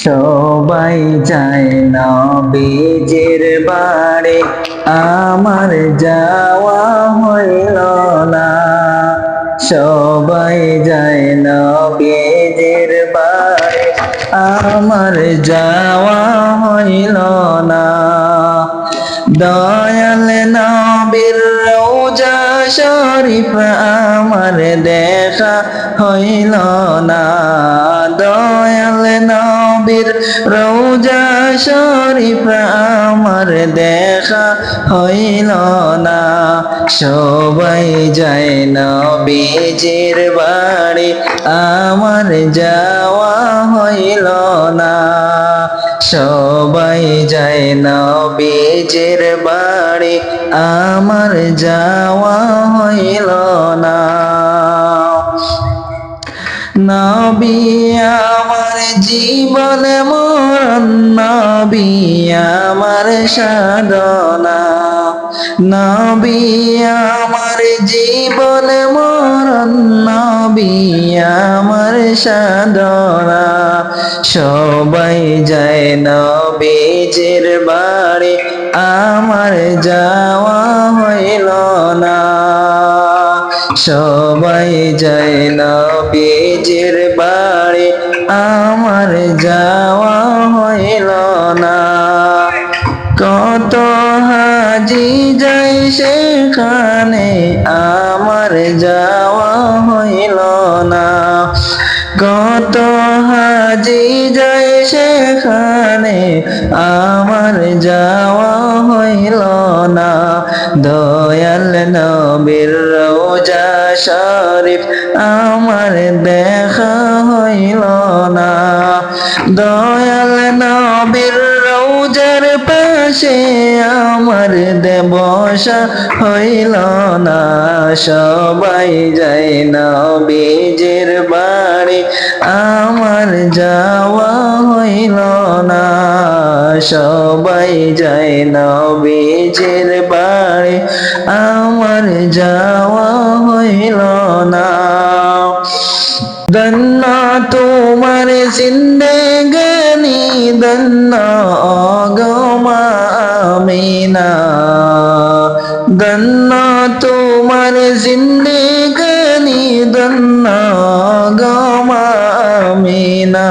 সবাই যায় নবীজির বাড়ি, আমার যাওয়া হইল না। সবাই যায় নবীজির বাড়ি, আমার যাওয়া হইল না। দয়াল নবীর রওজা শরীফ আমার দেখা হইল না। দয়াল নবীর রওজা শরীফ আমার দেখা হইল না। সবাই যায় নবীজির বাড়ি, আমার যাওয়া হইল না। সবাই যায় নবীজির বাড়ি, আমার যাওয়া হইল না। নবী আমার জীবন মরণ, নবী আমার সাধনা। নবী আমার জীবন মরণ, নবী আমার সাধনা। সবাই যায় নবীজির বাড়ি, আমার যাওয়া হইল না। সবাই যায় নবীজির বাড়ি, আমার যাওয়া হইল না। কত হাজি যায় সেখানে, আমার যাওয়া হইল না। কত হাজি যায় সেখানে, আমার যাওয়া হইল না। দয়াল নবীর রওজা শরীফ আমার দেখা হইল না। দয়াল নবীর রওজার পাশে আমার বসা হইল না। সবাই যায় নবীজির বাড়ি, আমার যাওয়া হইল না। সবাই যায় নবীজির বাড়ি, আমার যাওয়া হইল না। ধন্য তোমার জিন্দেগানি, ধন্য গো মা আমিনা। ধন্য তোমার জিন্দেগানি, ধন্য গো মা আমিনা।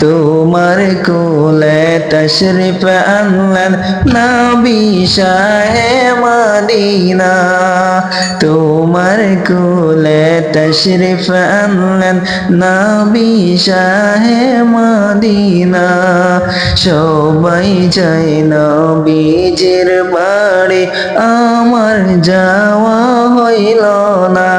তোমার কোলে তশরিফ আনলেন নবী শাহে মদিনা। তোমার কোলে তশরিফ আনলেন নবী শাহে মদিনা। সবাই যায় নবীজির বাড়ি, আমার যাওয়া হইল না।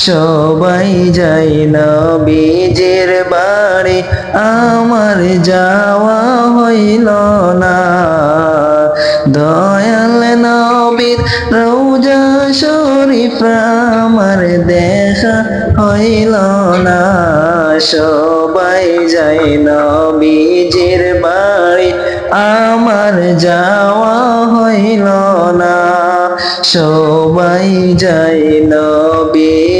সবাই যায় নবীজির বাড়ি, আমার যাওয়া হইল না। দয়াল নবীর রওজা শরীফ আমার দেখা হইল না। সবাই যায় নবীজির বাড়ি, আমার যাওয়া হইল না। সবাই যায় নবী